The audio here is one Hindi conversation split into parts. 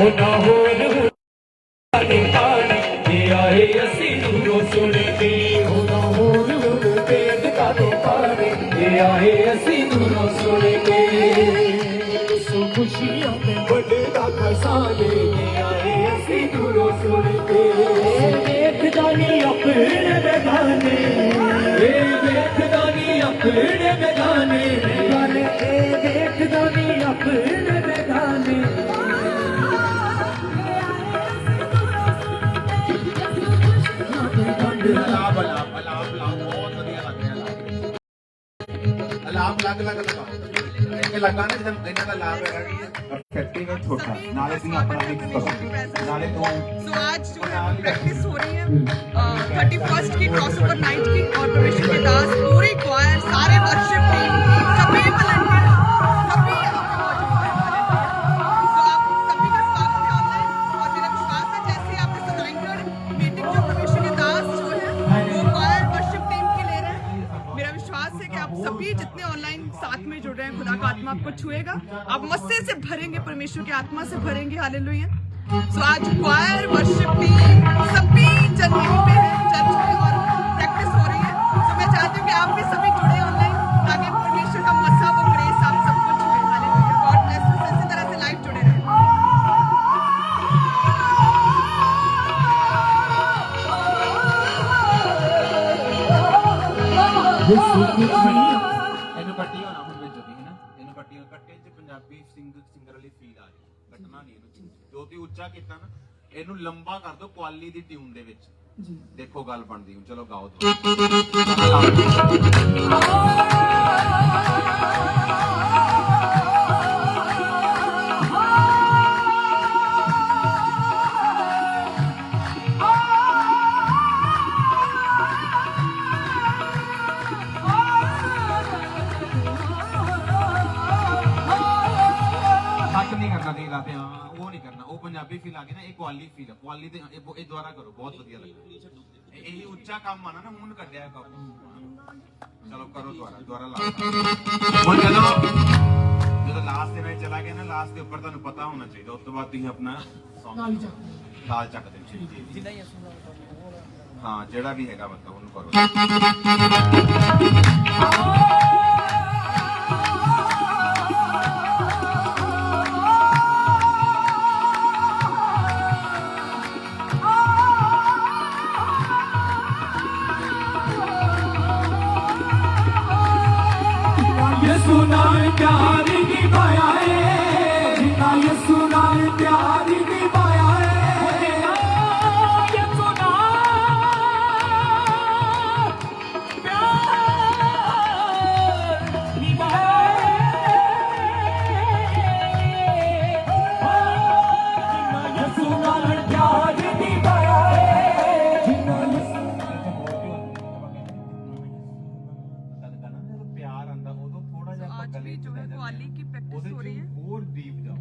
ना होर पानी पानी ये आए असी दूरों सुन के ना होर वेद का पानी ये आए असी दूरों सुन के खुशियों में बढ़ता खसाने ये आए असी दूरों सुन के देखदानी अपने बेगाने देखदानी अपने बेगाने देखदानी अपने बेगाने ਲਾਭ ਲੱਗ ਲੱਗ ਲਗਾਓ ਇਹ ਲਗਾਣੇ ਜਦ ਇਹਨਾਂ ਦਾ ਲਾਭ ਹੈਗਾ ਕਿ ਇਫੈਕਟਿਵ ਹੈ ਛੋਟਾ ਨਾਲੇ ਤੁਸੀਂ ਆਪਣਾ ਮਿਕਸ ਕਰੋ ਨਾਲੇ ਤੋਂ सो आज जो है प्रैक्टिस हो रही है 31st की क्रॉसओवर नाइट की और परमेश्वर के दास पूरी क्वायर सारे वर्शिप टीम सभी वॉलंटियर सभी सो आप सभी का स्वागत है ऑनलाइन और मेरा विश्वास है जैसे आपने सब मीटिंग जो परमेश्वर के दास जो है वो क्वायर वर्शिप टीम की ले रहे हैं मेरा विश्वास है कि आप सभी जितने ऑनलाइन साथ में जुड़ रहे हैं खुदा का आत्मा आपको छुएगा आप मस्से से भरेंगे परमेश्वर की आत्मा से भरेंगे हालेलुया सो आज क्वायर वर्शिप टीम सभी जन यहीं पे है चर्च में और प्रैक्टिस हो रही है सो मैं चाहती हूँ कि आप भी सभी जुड़े ऑनलाइन ताकि परमेश्वर का मसा वो ग्रेस आप सबको छुए हालेलुया गॉड ब्लेस यू इसी तरह से लाइव जुड़े रहे ਇਹਨੂੰ ਕੱਟੀ ਹੋਣਾ ਹੁਣ ਵਿੱਚ ਦੀ ਹੈ ਨਾ ਇਹਨੂੰ ਕੱਟੀ ਹੋ ਕੱਟੇ ਚ ਪੰਜਾਬੀ ਸਿੰਗਰ ਵਾਲੀ ਫੀਲ ਆ ਰਹੀ ਕੱਟਣਾ ਨਹੀਂ ਇਹਨੂੰ ਜੋ ਤੁਸੀਂ ਉੱਚਾ ਕੀਤਾ ਨਾ ਇਹਨੂੰ ਲੰਬਾ ਕਰ ਦਿਓ ਕੁਆਲੀ ਦੀ ਟਿਊਨ ਦੇ ਵਿੱਚ ਜੀ ਦੇਖੋ ਗੱਲ ਬਣਦੀ ਹੁਣ ਚਲੋ ਗਾਓ पंजाबी फील आ गई ना एक क्वाली फील है क्वाली दे ए द्वारा करो बहुत बढ़िया लगा यही ऊंचा काम आना ना हुन कड्या है काम चलो करो द्वारा ला हुन जब लास्ट ਦੇ ਵਿੱਚ ਚਲਾ ਗਿਆ ਨਾ ਲਾਸਟ ਦੇ ਉੱਪਰ ਤੁਹਾਨੂੰ ਪਤਾ ਹੋਣਾ ਚਾਹੀਦਾ ਉਸ ਤੋਂ ਬਾਅਦ ਤੁਸੀਂ ਆਪਣਾ ਤਾਲ ਚੱਕ ਦੇ ਜਿੰਨਾ ਹੀ ਹਾਂ ਜਿਹੜਾ ਵੀ ਹੈਗਾ ਮਤਲਬ ਉਹਨੂੰ ਕਰੋ प्यार निभाया है जितना यीशु नाल प्यार निभाया है यीशु नाल प्यार निभाया जितना यीशु नाल प्यार निभाया है जितना प्यार आंदा उदो थोड़ा जिहा आज भी जो है क्वाली की प्रैक्टिस हो रही है और डीप जाओ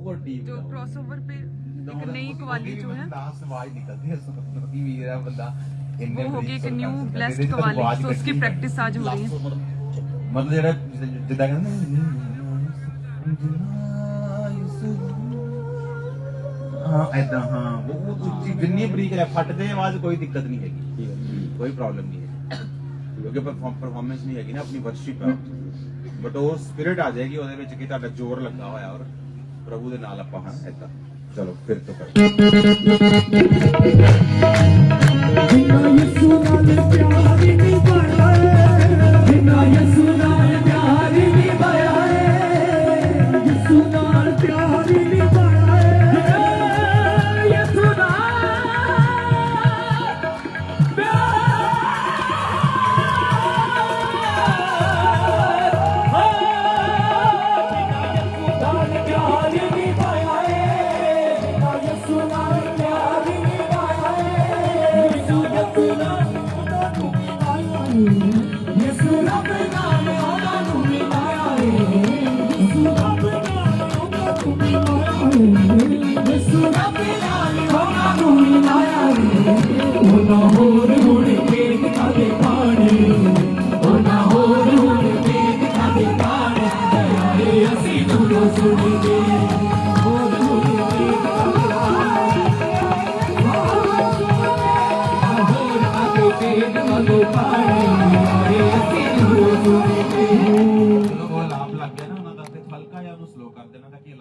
और डीप जो क्रॉसओवर पे एक नई क्वाली जो है लास्ट आवाज निकलती है मतलब कि मेरा बंदा वो होगी एक न्यू ब्लेस्ड क्वाली तो उसकी प्रैक्टिस आज हो रही है मतलब ਜਿਹੜਾ ਜਿੱਦਾਂ ਕਹਿੰਦੇ हाँ ऐदा हाँ वो जिन्नी बरीक है फटते आवाज कोई दिक्कत नहीं हैगी कोई प्रॉब्लम नहीं है क्योंकि परफॉर्मेंस नहीं हैगी ना अपनी वर्शिप है बट वो स्पिरिट आ जाएगी ਉਹਦੇ ਵਿੱਚ ਕਿ ਤੁਹਾਡਾ ਜ਼ੋਰ ਲੱਗਾ ਹੋਇਆ ਔਰ ਪ੍ਰਭੂ ਦੇ ਨਾਲ ਆਪਾਂ ਹਾਂ ऐदा चलो फिर तो कर जितना यीशु नाल प्यार निभाया है जितना यीशु नाल प्यार निभाया है यीशु नाल प्यार निभाया है यीशु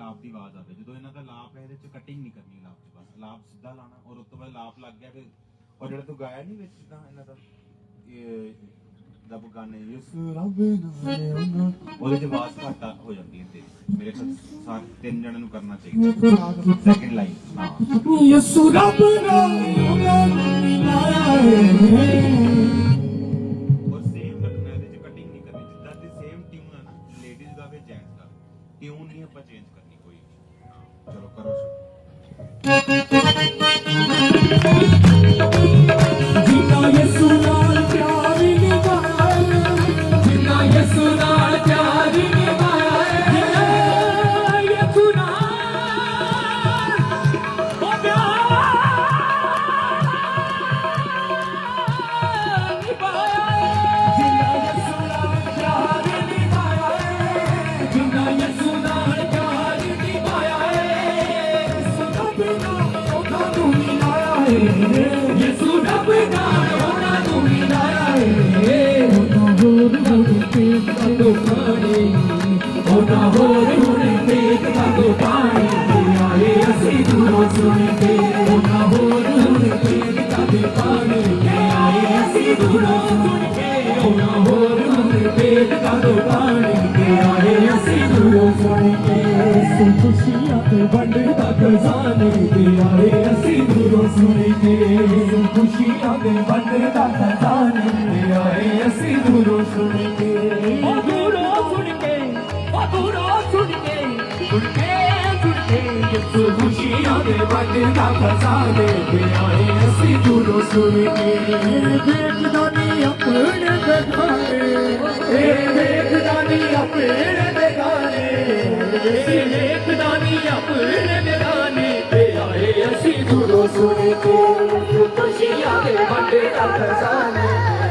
ਲਾਪ ਦੀ ਆਵਾਜ਼ ਆਵੇ। ਜਦੋਂ ਇਹਨਾਂ ਦਾ ਲਾਪ ਹੈ ਇਹਦੇ ਚ ਕਟਿੰਗ ਨਹੀਂ ਕਰਨੀ ਲਾਪ ਚ, ਬਸ ਲਾਪ ਸਿੱਧਾ ਲਾਣਾ ਔਰ ਉਸ ਤੋਂ ਬਾਅਦ ਲਾਪ ਲੱਗ ਗਿਆ ਫਿਰ ਔਰ ਜਿਹੜਾ ਤੂੰ ਗਾਇਆ ਨਹੀਂ ਵਿੱਚ ਜਿੱਦਾਂ ਇਹਨਾਂ ਦਾ ਇਹ ਰੱਬ ਗਾਣੇ ਯਸ ਰੱਬ ਨਾਲ ਉਹਦੇ ਚ ਆਵਾਜ਼ ਘੱਟ ਹੋ ਜਾਂਦੀ ਹੈ ਤੇਰੀ। ਮੇਰੇ ਖਿਆਲ ਸਾਰੇ ਤਿੰਨ ਜਣਿਆਂ ਨੂੰ ਕਰਨਾ ਚਾਹੀਦਾ। ਸੈਕਿੰਡ ਲਾਈਨ ਹਾਂ ਯਸੂ ਰੱਬ ਨਾਲ ਉਹਨਾਂ ਨੂੰ ਮਿਲਾਇਆ ਹੈ। और सेम रखना है, कटिंग नहीं करनी। जितना दी सेम ट्यून है ना, लेडीज का भी जेंट्स का ट्यून नहीं अपन चेंज करनी कोई। चलो करो जिन्ना यसू नाल प्यार निभाया है, जिन्ना यसू नाल प्यार निभाया है, यसू नाल ओ प्यार निभाया है। जिन्ना यसू नाल प्यार निभाया है, जिन्ना यसू नाल प्यार निभाया है, यसू रब नाल ओना नू मिलाया है, यसू रब नाल ओना नू मिलाया है। ओना होर होर पेट दा तो पानी, ओना होर होर पेट दा तो पानी, आए असी दूरों सुन के। ओना होर होर पेट दा तो पानी, आए असी दूरों सुन के। ओना होर होर पेट दा तो पानी, आए असी दूरों सुन के। खुशियां ते वंडदा खजाने, आए असी दूरों सुन के। खुशियां ते वंडदा खजाने, आए असी दूरों सुन के। ओ दूरों सुन के, ओ दूरों सुन के, सुन के सुन के। यीशु खुशियां ते वंडदा खजाने, आए असी दूरों सुन के। देखदा नहीं अपने बेगाने, देखदा नहीं अपने बेगाने, देखदा नहीं अपने बेगाने, आए असी दूरों सुन के। खुशियां दे वंडदा खजाने,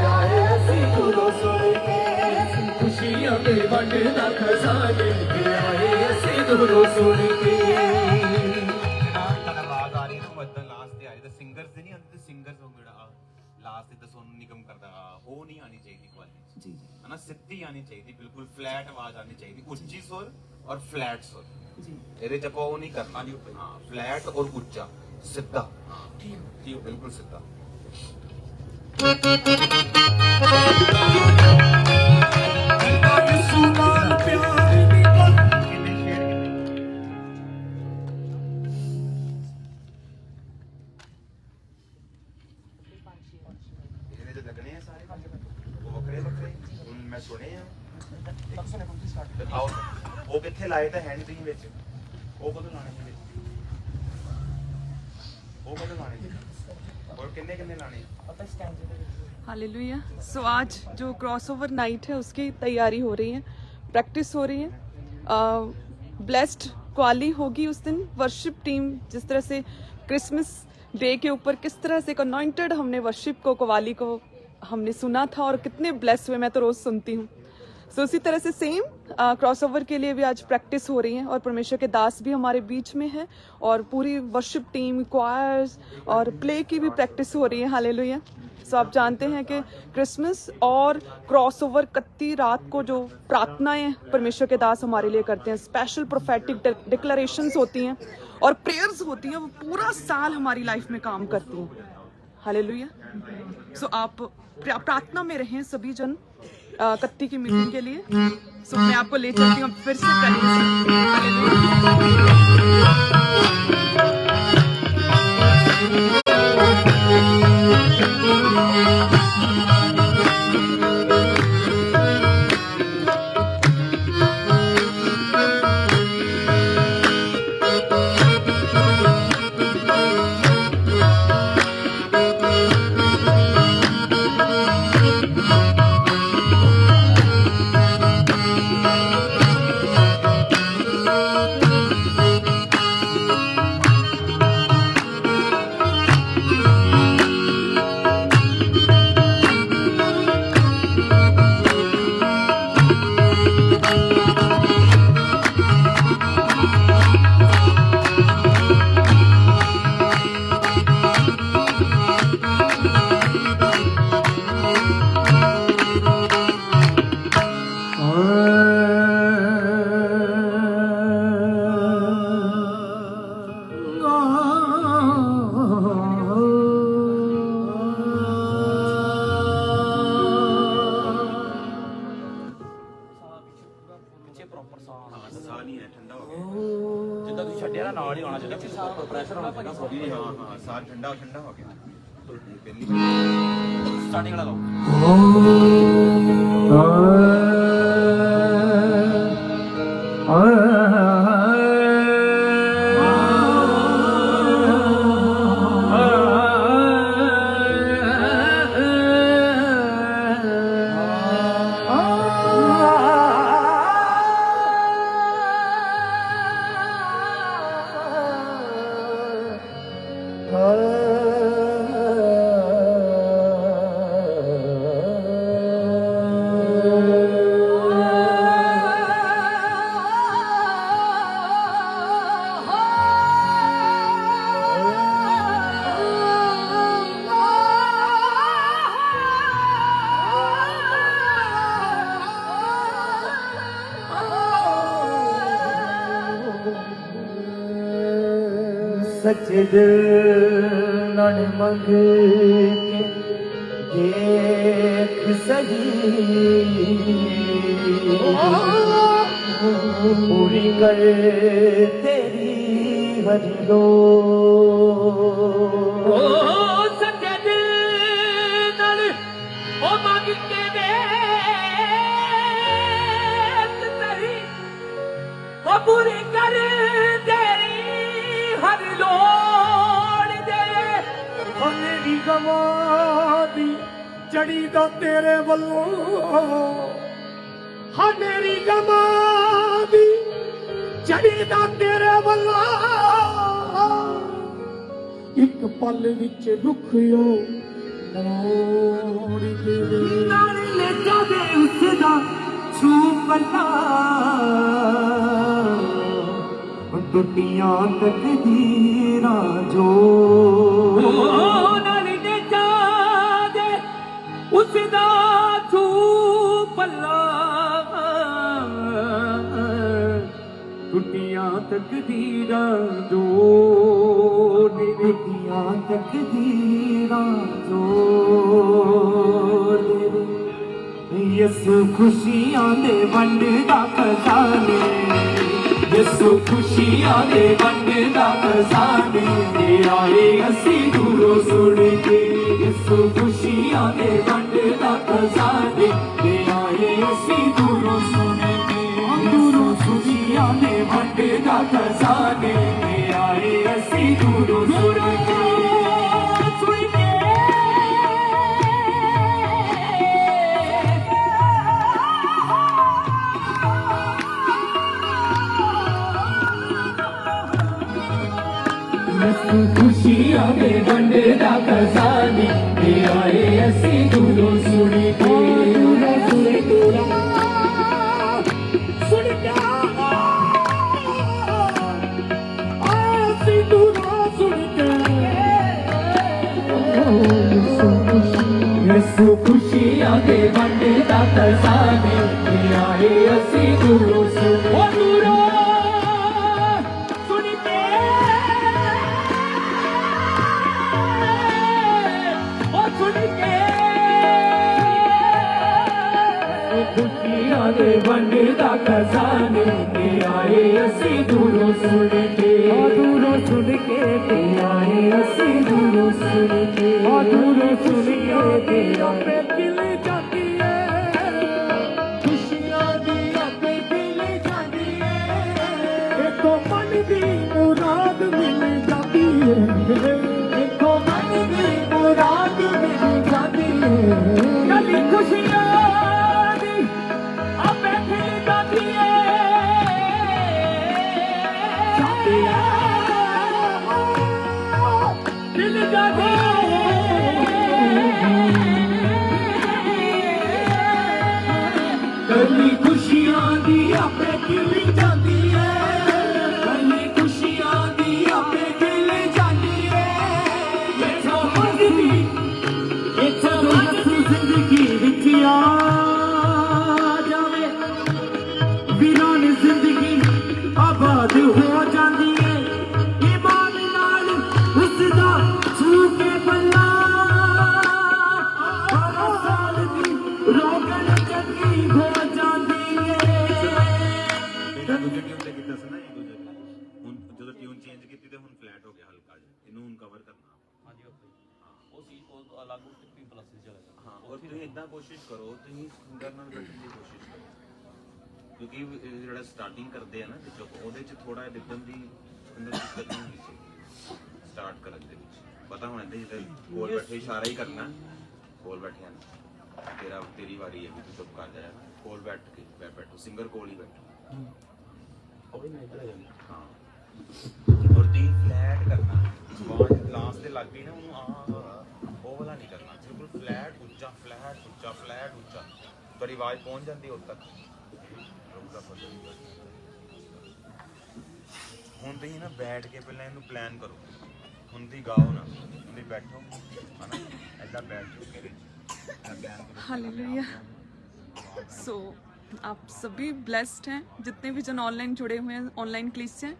आए असी दूरों सुन के। खुशियां दे वंडदा खजाने, आए असी दूरों सुन के। ਤੁਹਾਡਾ ਆਵਾਜ਼ ਆ ਰਹੀ ਹੈ ਨਾ ਮੱਦਾ ਲਾਸਟ ਤੇ ਆ ਰਹੀ ਤੇ ਸਿੰਗਰਸ ਦੇ ਨਹੀਂ ਆਉਂਦੇ ਤੇ ਸਿੰਗਰਸ ਹੋ ਜਿਹੜਾ ਲਾਸਟ ਤੇ ਸੋਨੂ ਨਿਗਮ ਕਰਦਾ ਉਹ ਨਹੀਂ ਆਣੀ ਚਾਹੀਦੀ ਕੁਆਲਿਟੀ ਜੀ ਹੈ ਨਾ, ਸਿੱਧੀ ਆਣੀ ਚਾਹੀਦੀ, ਬਿਲਕੁਲ ਫਲੈਟ ਆਵਾਜ਼ ਆਣੀ ਚਾਹੀਦੀ, ਉੱਚੀ ਸੁਰ ਔਰ ਫਲੈਟ ਸੁਰ ਜੀ। ਇਹਦੇ ਚ ਆਪਾਂ ਉਹ ਨਹੀਂ ਕਰਨਾ ਜੀ, ਹਾਂ ਫਲੈਟ ਔਰ ਉੱਚਾ ਸਿੱਧਾ ਠੀਕ ਬਿਲਕੁਲ ਸਿੱਧਾ। ਯਿਸੂ ਨਾਲ ਪਿਆਰ ਨਿਭਾ ਇਹਦੇ ਚ ਲੱਗਣੇ ਆ ਸਾਰੇ ਉਹ ਵੱਖਰੇ ਵੱਖਰੇ ਹੁਣ ਮੈਂ ਸੁਣੇ ਆ ਆਓ ਉਹ ਕਿੱਥੇ ਲਾਏ ਤਾਂ ਹੈ ਨਹੀਂ ਤੁਸੀਂ ਵਿੱਚ, ਉਹ ਕਦੋਂ ਲਾਣੇ ਸੀ ਵਿੱਚ, ਉਹ ਕਦੋਂ ਲਾਣੇ ਸੀ और किन्ने किन्ने लाने हालेलुया। सो आज जो क्रॉसओवर नाइट है उसकी तैयारी हो रही है, प्रैक्टिस हो रही है। ब्लेस्ड क्वाली होगी उस दिन। वर्शिप टीम जिस तरह से क्रिसमस डे के ऊपर किस तरह से अनॉइंटेड हमने वर्शिप को क्वाली को हमने सुना था और कितने ब्लेस हुए, मैं तो रोज़ सुनती हूँ। सो उसी तरह से सेम क्रॉसओवर के लिए भी आज प्रैक्टिस हो रही है और परमेश्वर के दास भी हमारे बीच में है और पूरी वर्शिप टीम, क्वायर्स और प्ले की भी प्रैक्टिस हो रही है। हालेलुया। सो आप जानते हैं कि क्रिसमस और क्रॉसओवर 31 रात को जो प्रार्थनाएं परमेश्वर के दास हमारे लिए करते हैं, स्पेशल प्रोफेटिक डिक्लेरेशंस होती हैं और प्रेयर्स होती हैं, वो पूरा साल हमारी लाइफ में काम करती हैं। हालेलुया। सो आप प्रार्थना में रहें सभी जन 31 की मीटिंग के लिए। सो मैं आपको ले चलती हूँ फिर से ਜਿੱਦਾਂ ਤੁਸੀਂ ਛੱਡਿਆ ਨਾ ਨਾਲ ਹੀ ਆਉਣਾ ਚਾਹੀਦਾ ਕਿ ਸਾਰਾ ਪ੍ਰੈਸ਼ਰ ਹੋਣਾ ਚਾਹੀਦਾ ਬੋਡੀ ਦੇ। हाँ हाँ साथ ठंडा ठंडा हो गया पहली ਸਟਾਰਟਿੰਗ ਵਾਲਾ ਲਾਓ। सच्चे दिल नाल मंग के देख सही पूरी कर तेरी हर लोड़। ਸੱਚੇ ਦਿਲ ਨਾਲ ਉਹ ਮੰਗ ਕੇ ਦੇਖ ਸਹੀ ਉਹ ਪੂਰੀ ਕਰ ਤੇਰੀ ਹਰ ਲੋੜ ਦੇ। ਮੇਰੀ ਗਵਾਂ ਦੀ ਜੜੀ ਦਾ ਤੇਰੇ ਵੱਲੋਂ ਹਾਂ ਮੇਰੀ ਗਵਾਂ ਦੀ ਜੜੀ ਦਾ ਤੇਰੇ ਵੱਲੋਂ ਇੱਕ ਪਲ ਵਿੱਚ ਰੁੱਖਿਓ ਮੋੜ ਦੇ ਨਾਲ ਲੈ ਜਾਵੇ ਉਸ ਦਾ ਛੂ ਪੱਲਾ ਟੁੱਟੀਆਂ ਤਕਦੀਰਾਂ ਜੋ ਨਾਲ ਲੈ ਜਾਵੇ ਉਸ ਦਾ ਛੂ ਪੱਲਾ ਟੁੱਟੀਆਂ ਤਕਦੀਰਾਂ ਜੋ ਟੁੱਟੀਆਂ ਤਕਦੀਰਾਂ ਜੋ ਯਿਸੂ ਖੁਸ਼ੀਆਂ ਦੇ ਵੰਡਦਾ ਖਜ਼ਾਨੇ ਯਿਸੂ ਖੁਸ਼ੀਆਂ ਦੇ ਵੰਡਦਾ ਖਜ਼ਾਨੇ ਤੇ ਆਏ ਅਸੀਂ ਦੂਰੋਂ ਸੁਣ ਕੇ ਯਿਸੂ ਖੁਸ਼ੀਆਂ ਦੇ ਵੰਡਦਾ ਖਜ਼ਾਨੇ ਤੇ ਆਏ ਅਸੀਂ ਦੂਰੋਂ ਸੁਣ ਕੇ ਦੂਰੋਂ ਖੁਸ਼ੀਆਂ ਦੇ ਵੰਡਦਾ ਖਜ਼ਾਨੇ ਤੇ ਆਏ ਅਸੀਂ ਦੂਰੋਂ ਸੁਣ ਕੇ खुशियां दे वंडदा खजाने ते आए असी दूरों सुन के खुशियां दे वंडदा खजाने ते आए असी दूरों सुन खुशियां दे वंडदा खजाने ते आए असी दूरों सुन के दूरों सुन के ते आए असी दूरों सुन के दूरों सुन के ते आपे दिल जाती है खुशियां दी आपे दिल जाती है देखो मन दी मुराद मिल जाती है देखो मन दी मुराद मिल जाती है कली खुशियां ਚੇਂਜ ਕੀਤੀ ਤੇ ਹੁਣ ਫਲੈਟ ਹੋ ਗਿਆ ਹਲਕਾ ਜਿਹਾ, ਇਹਨੂੰ ਹੁਣ ਕਵਰ ਕਰਨਾ। ਹਾਂਜੀ ਓਕੇ ਉਹ ਸੀ ਉਹ ਅਲੱਗ ਟਿੱਪੀ ਪਲੱਸ ਚਲਾ ਗਿਆ। ਹਾਂ ਔਰ ਤੁਸੀਂ ਇਦਾਂ ਕੋਸ਼ਿਸ਼ ਕਰੋ, ਤੁਸੀਂ ਸਿੰਗਰ ਨਾਲ ਬੈਠਣ ਦੀ ਕੋਸ਼ਿਸ਼ ਕਰੋ, ਕਿਉਂਕਿ ਇਹ ਜਿਹੜਾ ਸਟਾਰਟਿੰਗ ਕਰਦੇ ਆ ਨਾ ਵਿੱਚੋਂ, ਉਹਦੇ 'ਚ ਥੋੜਾ ਰਿਦਮ ਦੀ ਅੰਦਰ ਦਿੱਕਤ ਨਹੀਂ ਹੁੰਦੀ ਚਾਹੀਦੀ ਸਟਾਰਟ ਕਰਨ ਦੇ ਵਿੱਚ। ਪਤਾ ਹੋਣਾ ਚਾਹੀਦਾ ਜਿੱਦਾਂ ਕੋਲ ਬੈਠੇ ਇਸ਼ਾਰਾ ਹੀ ਕਰਨਾ, ਕੋਲ ਬੈਠਿਆ ਨਾ ਤੇਰੀ ਵਾਰੀ ਹੈ ਵੀ ਤੂੰ ਚੁੱਪ ਕਰ ਜਾਇਆ, ਕੋਲ ਬੈਠ ਕੇ ਬੈਠੋ, ਸਿੰਗਰ ਕੋਲ ਹੀ ਬੈਠੋ। ਉਹ ਵੀ ਮੈਂ ਇੱਧਰ ਆ ਜਾਂਦਾ। ਹਾਂ ਔਰ ਤੀ ਫਲੈਟ ਕਰਨਾ, ਆਵਾਜ਼ ਲਾਸਟ ਤੇ ਲੱਗ ਗਈ ਨਾ ਉਹਨੂੰ ਉਹ ਵਾਲਾ ਨਹੀਂ ਕਰਨਾ, ਬਿਲਕੁਲ ਫਲੈਟ ਉੱਚਾ, ਫਲੈਟ ਉੱਚਾ, ਫਲੈਟ ਉੱਚਾ, ਤੁਹਾਡੀ ਆਵਾਜ਼ ਪਹੁੰਚ ਜਾਂਦੀ ਉਦ ਤੱਕ। ਹੁਣ ਤੁਸੀਂ ਨਾ ਬੈਠ ਕੇ ਪਹਿਲਾਂ ਇਹਨੂੰ ਪਲਾਨ ਕਰੋ, ਹੁਣ ਦੀ ਗਾਓ ਨਾ, ਹੁਣ ਦੀ ਬੈਠੋ ਹਨਾ, ਏਦਾਂ ਬੈਠ ਜਾਓ ਕੇ ਪਲਾਨ ਕਰੋ। हालेलुया। सो आप सभी ब्लेस्ड हैं, जितने भी जन ऑनलाइन जुड़े हुए हैं, ऑनलाइन क्लिस हैं।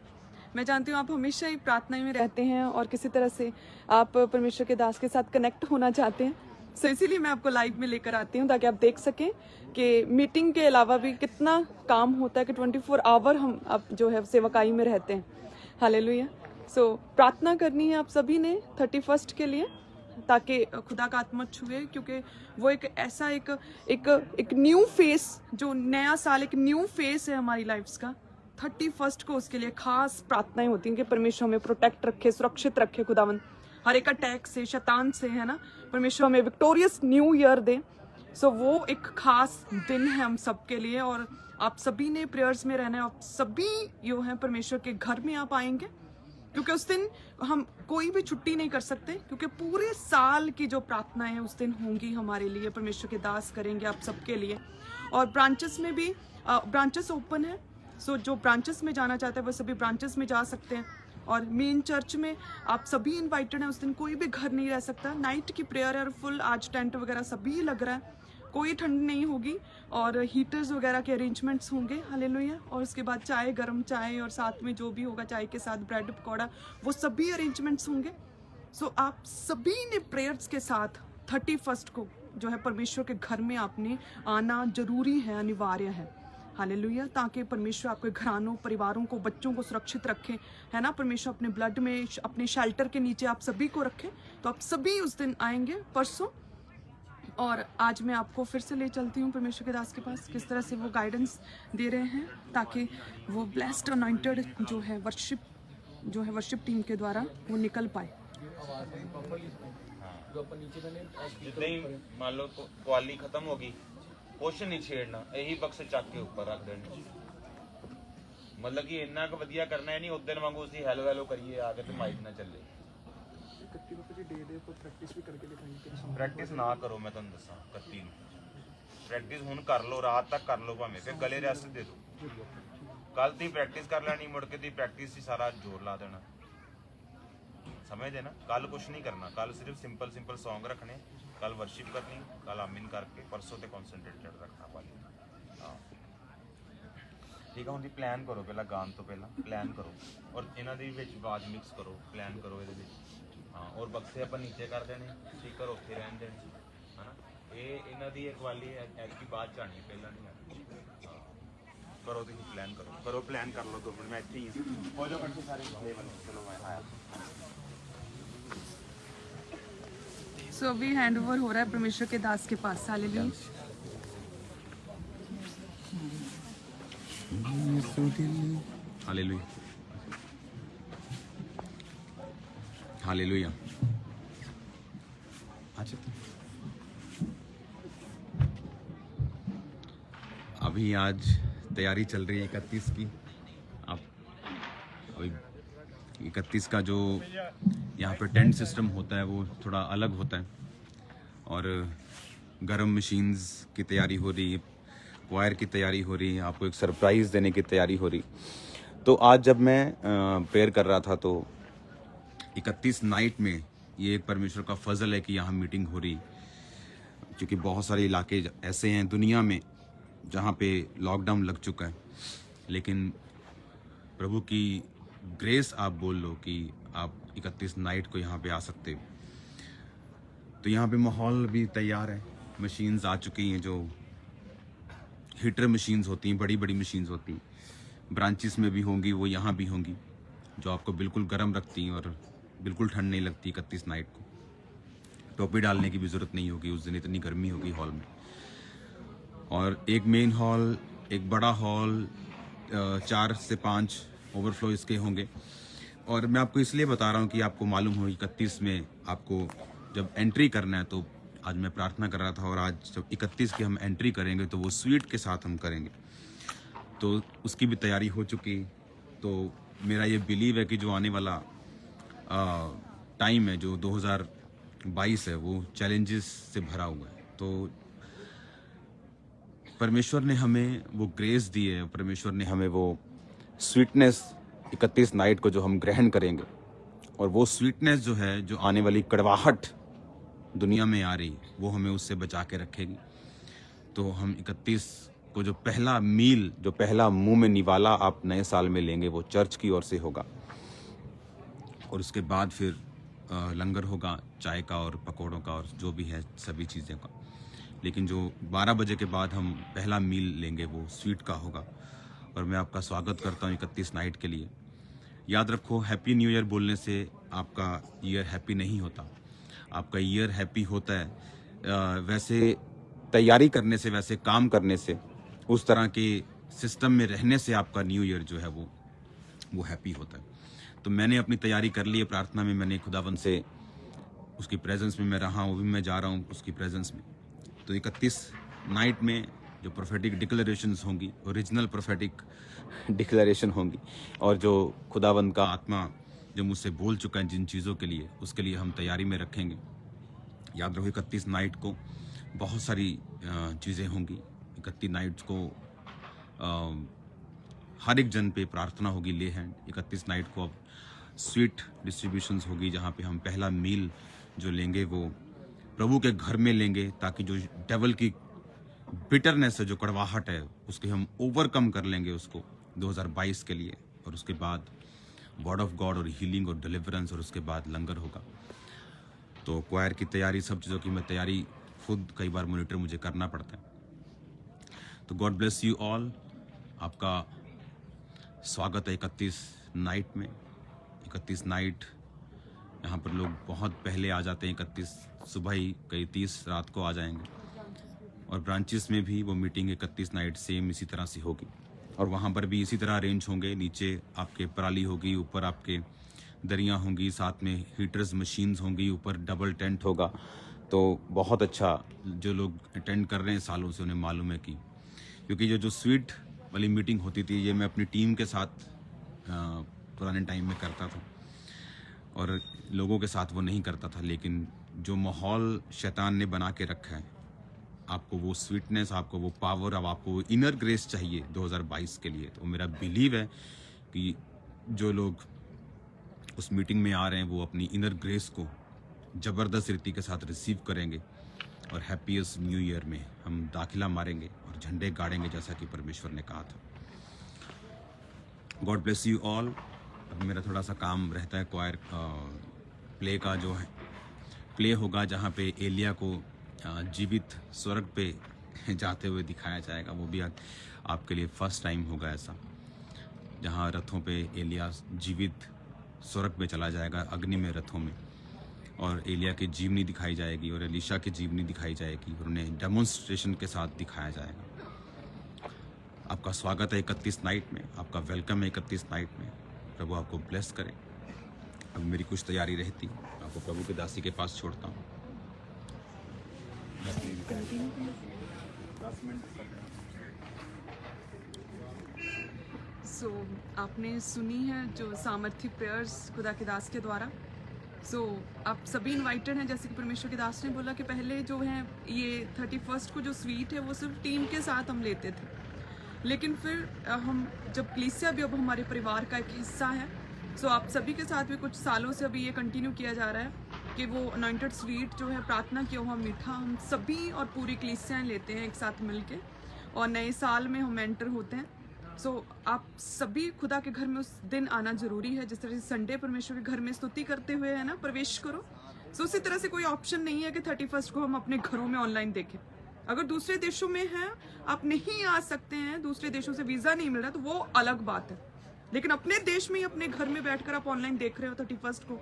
मैं जानती हूँ आप हमेशा ही प्रार्थना में रहते हैं और किसी तरह से आप परमेश्वर के दास के साथ कनेक्ट होना चाहते हैं। सो इसीलिए मैं आपको लाइव में लेकर आती हूँ ताकि आप देख सकें कि मीटिंग के अलावा भी कितना काम होता है कि 24 आवर हम अब जो है सेवकाई में रहते हैं। हालेलुया। सो प्रार्थना करनी है आप सभी ने 31 के लिए, ताकि खुदा का आत्मा छुए, क्योंकि वो एक ऐसा एक न्यू फेस, जो नया साल एक न्यू फेस है हमारी लाइफ्स का। 31 को उसके लिए खास प्रार्थनाएं होती हैं कि परमेश्वर हमें प्रोटेक्ट रखे, सुरक्षित रखे खुदावन हर एक अटैक से, शैतान से, है ना। परमेश्वर हमें विक्टोरियस न्यू ईयर दे। सो वो एक खास दिन है हम सब के लिए, और आप सभी ने प्रेयर्स में रहना है। आप सभी जो है परमेश्वर के घर में आप आएंगे, क्योंकि उस दिन हम कोई भी छुट्टी नहीं कर सकते, क्योंकि पूरे साल की जो प्रार्थनाएं हैं उस दिन होंगी हमारे लिए, परमेश्वर के दास करेंगे आप सबके लिए। और ब्रांचेस में भी ब्रांचेस ओपन है। सो जो ब्रांचेस में जाना चाहते हैं वो सभी ब्रांचेस में जा सकते हैं, और मेन चर्च में आप सभी इनवाइटेड हैं। उस दिन कोई भी घर नहीं रह सकता। नाइट की प्रेयर है, और फुल आज टेंट वगैरह सभी लग रहा है, कोई ठंड नहीं होगी, और हीटर्स वगैरह के अरेंजमेंट्स होंगे। हालेलुया। और उसके बाद चाय, गर्म चाय, और साथ में जो भी होगा चाय के साथ ब्रेड पकौड़ा, वो सभी अरेंजमेंट्स होंगे। सो आप सभी ने प्रेयर्स के साथ 31 को जो है परमेश्वर के घर में आपने आना जरूरी है, अनिवार्य है। हालेलुया। ताकि परमेश्वर आपके घरानों, परिवारों को, बच्चों को सुरक्षित रखे, है ना। परमेश्वर अपने ब्लड में, अपने शेल्टर के नीचे आप सभी को रखे। तो आप सभी उस दिन आएंगे परसों। और आज मैं आपको फिर से ले चलती हूँ परमेश्वर के दास के पास, किस तरह से वो गाइडेंस दे रहे हैं, ताकि वो ब्लेस्ड अनॉइंटेड जो है वर्शिप टीम के द्वारा वो निकल पाए। जितना ही मान लो क्वाली खत्म होगी, कुछ नहीं छेड़ना, यही बक्स चक के ऊपर रख देना। मतलब कि इन्ना क वधिया करना है नहीं, उस दिन वांगू उसी हेलो हेलो करिए आके तो माइक ना चले। प्रैक्टिस ना करो, मैं तुहानू दसां 31 प्रैक्टिस हुण कर लो, रात तक कर लो, भावें फिर गले रेस्ट दे दो। कल दी प्रैक्टिस कर लेनी, मुड़ के दी प्रैक्टिस ही सारा जोर ला देना, समझदे ना। कल कुछ नहीं करना, कल सिर्फ सिंपल सॉन्ग रखने, कल वर्शिप करनी, कल आमीन करके परसों ते कॉन्सनट्रेटेड रखना पाली। हाँ ठीक है। हुण प्लान करो, पहला गान तो पहला प्लान करो, और इन्हां दे विच आवाज़ मिक्स करो, प्लान करो इहदे विच। हाँ और बक्से अपन नीचे कर देने, स्पीकर उत्थे रहन देने, है ना। ये इन्हां दी एक वाली की बात चाहनी पहला नहीं आनी। हाँ करो, तुसीं प्लान करो, प्लान कर लो 2 मिनट, मैं इत्थे ही हां। हो जाओ इकट्ठे सारे, चलो मैं आया। सो अभी हैंड ओवर हो रहा है परमेश्वर के दास के पास। हालेलुया। Hallelujah, hallelujah. अच्छा अभी आज तैयारी चल रही है 31 की। आप अभी 31 का जो यहाँ पे टेंट सिस्टम होता है वो थोड़ा अलग होता है, और गर्म मशीन्स की तैयारी हो रही है, वायर की तैयारी हो रही है, आपको एक सरप्राइज़ देने की तैयारी हो रही। तो आज जब मैं प्रेयर कर रहा था तो 31 नाइट में ये एक परमेश्वर का फजल है कि यहाँ मीटिंग हो रही, क्योंकि बहुत सारे इलाके ऐसे हैं दुनिया में जहाँ पे लॉकडाउन लग चुका है, लेकिन प्रभु की ग्रेस आप बोल लो कि आप 31 नाइट को यहाँ पे आ सकते हो। तो यहाँ पे माहौल भी तैयार है, मशीन्स आ चुकी हैं, जो हीटर मशीन्स होती हैं, बड़ी बड़ी मशीन्स होती हैं, ब्रांचेस में भी होंगी, वो यहाँ भी होंगी। जो आपको बिल्कुल गर्म रखती हैं और बिल्कुल ठंड नहीं लगती 31 नाइट को। टोपी डालने की भी ज़रूरत नहीं होगी, उस दिन इतनी गर्मी होगी हॉल में। और एक मेन हॉल, एक बड़ा हॉल, 4 से 5 ओवरफ्लो इसके होंगे। और मैं आपको इसलिए बता रहा हूँ कि आपको मालूम हो 31 में आपको जब एंट्री करना है, तो आज मैं प्रार्थना कर रहा था और आज जब 31 की हम एंट्री करेंगे तो वो स्वीट के साथ हम करेंगे, तो उसकी भी तैयारी हो चुकी। तो मेरा ये बिलीव है कि जो आने वाला टाइम है, जो 2022 है, वो चैलेंजेस से भरा हुआ है। तो परमेश्वर ने हमें वो ग्रेस दी है, परमेश्वर ने हमें वो स्वीटनेस 31 नाइट को जो हम ग्रहण करेंगे, और वो स्वीटनेस जो है, जो आने वाली कड़वाहट दुनिया में आ रही, वो हमें उससे बचा के रखेगी। तो हम 31 को जो पहला मील, जो पहला मुंह में निवाला आप नए साल में लेंगे, वो चर्च की ओर से होगा। और उसके बाद फिर लंगर होगा, चाय का और पकौड़ों का और जो भी है सभी चीज़ें का। लेकिन जो 12 बजे के बाद हम पहला मील लेंगे वो स्वीट का होगा। और मैं आपका स्वागत करता हूँ 31 नाइट के लिए। याद रखो, हैप्पी न्यू ईयर बोलने से आपका ईयर हैप्पी नहीं होता, आपका ईयर हैप्पी होता है वैसे तैयारी करने से, वैसे काम करने से, उस तरह के सिस्टम में रहने से आपका न्यू ईयर जो है वो हैप्पी होता है। तो मैंने अपनी तैयारी कर ली है प्रार्थना में, मैंने खुदावन से उसकी प्रेजेंस में मैं रहा हूँ, अभी मैं जा रहा हूँ उसकी प्रेजेंस में। तो 31 नाइट में जो प्रोफेटिक डिक्लेरेशंस होंगी, ओरिजिनल प्रोफेटिक डिक्लेरेशन होंगी, और जो खुदावंद का आत्मा जो मुझसे बोल चुका है जिन चीज़ों के लिए, उसके लिए हम तैयारी में रखेंगे। याद रखो 31 नाइट को बहुत सारी चीज़ें होंगी। 31 नाइट को हर एक जन पे प्रार्थना होगी, ले हैंड। 31 नाइट को अब स्वीट डिस्ट्रीब्यूशंस होगी, जहाँ पे हम पहला मील जो लेंगे वो प्रभु के घर में लेंगे, ताकि जो डेवल की बिटरनेस है, जो कड़वाहट है, उसके हम ओवरकम कर लेंगे उसको 2022 के लिए। और उसके बाद वर्ड ऑफ गॉड और हीलिंग और डिलीवरेंस, और उसके बाद लंगर होगा। तो क्वायर की तैयारी, सब चीज़ों की मैं तैयारी खुद कई बार मॉनिटर मुझे करना पड़ता है। तो गॉड ब्लेस यू ऑल। आपका स्वागत है 31 नाइट में। 31 नाइट यहाँ पर लोग बहुत पहले आ जाते हैं, 31 सुबह ही, कई 30 रात को आ जाएंगे। और ब्रांचेस में भी वो मीटिंग 31 नाइट सेम इसी तरह से होगी, और वहाँ पर भी इसी तरह अरेंज होंगे। नीचे आपके पराली होगी, ऊपर आपके दरियाँ होंगी, साथ में हीटर्स मशीन्स होंगी, ऊपर डबल टेंट होगा। तो बहुत अच्छा, जो लोग अटेंड कर रहे हैं सालों से उन्हें मालूम है कि, क्योंकि जो स्वीट वाली मीटिंग होती थी, ये मैं अपनी टीम के साथ पुराने टाइम में करता था, और लोगों के साथ वो नहीं करता था। लेकिन जो माहौल शैतान ने बना के रखा है, आपको वो स्वीटनेस, आपको वो पावर, अब आपको वो इनर ग्रेस चाहिए 2022 के लिए। तो मेरा बिलीव है कि जो लोग उस मीटिंग में आ रहे हैं, वो अपनी इनर ग्रेस को ज़बरदस्त रीति के साथ रिसीव करेंगे, और हैप्पीएस्ट न्यू ईयर में हम दाखिला मारेंगे और झंडे गाड़ेंगे, जैसा कि परमेश्वर ने कहा था। God bless you all. अब मेरा थोड़ा सा काम रहता है, क्वायर प्ले का जो है प्ले होगा, जहाँ पे एलिया को जीवित स्वर्ग पे जाते हुए दिखाया जाएगा। वो भी आपके लिए फर्स्ट टाइम होगा ऐसा, जहाँ रथों पे एलिया जीवित स्वर्ग पे चला जाएगा, अग्नि में, रथों में, और एलिया की जीवनी दिखाई जाएगी और एलीशा की जीवनी दिखाई जाएगी, और उन्हें डेमोन्स्ट्रेशन के साथ दिखाया जाएगा। आपका स्वागत है 31 नाइट में, आपका वेलकम है 31 नाइट में। प्रभु आपको ब्लेस करे। अब मेरी कुछ तैयारी रहती, आपको प्रभु के दासी के पास छोड़ता हूँ। सो आपने सुनी है जो सामर्थ्य प्रेयर्स खुदा के दास के द्वारा। सो आप सभी इनवाइटेड हैं। जैसे कि परमेश्वर के दास ने बोला कि पहले जो है ये 31 को जो स्वीट है वो सिर्फ टीम के साथ हम लेते थे, लेकिन फिर हम जब कलीसिया भी अब हमारे परिवार का एक हिस्सा है, सो आप सभी के साथ भी कुछ सालों से अभी ये कंटिन्यू किया जा रहा है कि वो अनॉइंटेड स्वीट जो है, प्रार्थना किया हुआ मीठा, हम सभी और पूरी कलीसियाएं लेते हैं एक साथ मिलके, और नए साल में हम एंटर होते हैं। सो आप सभी खुदा के घर में उस दिन आना जरूरी है। जिस तरह से संडे परमेश्वर के घर में स्तुति करते हुए है ना प्रवेश करो, सो उसी तरह से कोई ऑप्शन नहीं है कि 31 को हम अपने घरों में ऑनलाइन देखें। अगर दूसरे देशों में हैं, आप नहीं आ सकते हैं, दूसरे देशों से वीज़ा नहीं मिल रहा, तो वो अलग बात है। लेकिन अपने देश में ही अपने घर में बैठकर आप ऑनलाइन देख रहे हो 31 को,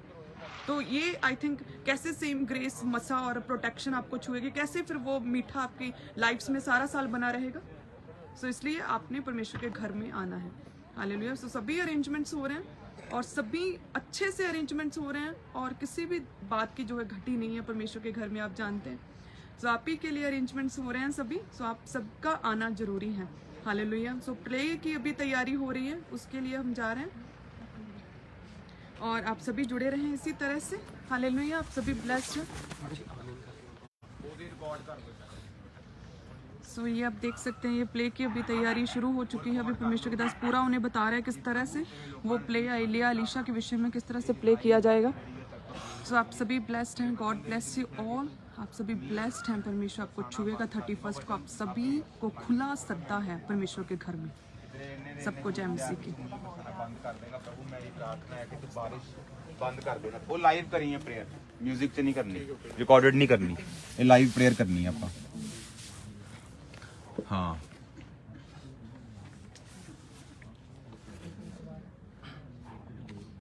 तो ये आई थिंक कैसे सेम ग्रेस मसा और प्रोटेक्शन आपको छुएगी, कैसे फिर वो मीठा आपकी लाइफ्स में सारा साल बना रहेगा। सो इसलिए आपने परमेश्वर के घर में आना है। हालेलुया। सो सभी अरेंजमेंट्स हो रहे हैं और सभी अच्छे से अरेंजमेंट्स हो रहे हैं और किसी भी बात की जो है घटी नहीं है परमेश्वर के घर में, आप जानते हैं। सो आप ही के लिए अरेंजमेंट्स हो रहे हैं सभी। सो आप सबका आना जरूरी है। हालेलुया। सो प्ले की अभी तैयारी हो रही है, उसके लिए हम जा रहे हैं और आप सभी जुड़े रहें इसी तरह से। हालेलुया। आप सभी ब्लेस्ड हैं। सो ये आप देख सकते हैं, ये प्ले की अभी तैयारी शुरू हो चुकी है। अभी परमेश्वर के दास पूरा उन्हें बता रहा है किस तरह से वो प्ले आइलिया अलीशा के विषय में किस तरह से प्ले किया जाएगा। सो आप सभी ब्लेस्ड हैं। God bless you all. आप सभी ब्लेस्ड हैं। परमेश्वर आपको छुएगा 31 को। आप सभी को खुला सद्दा है परमेश्वर के घर में। सबको जय मसीह की। बंद कर देगा प्रभु, मेरी प्रार्थना है कि तू बारिश बंद कर देना। वो लाइव करी है प्रेयर, म्यूजिक च नहीं करनी, रिकॉर्डेड नहीं करनी, ये लाइव प्रेयर करनी है ਆਪਾਂ। हाँ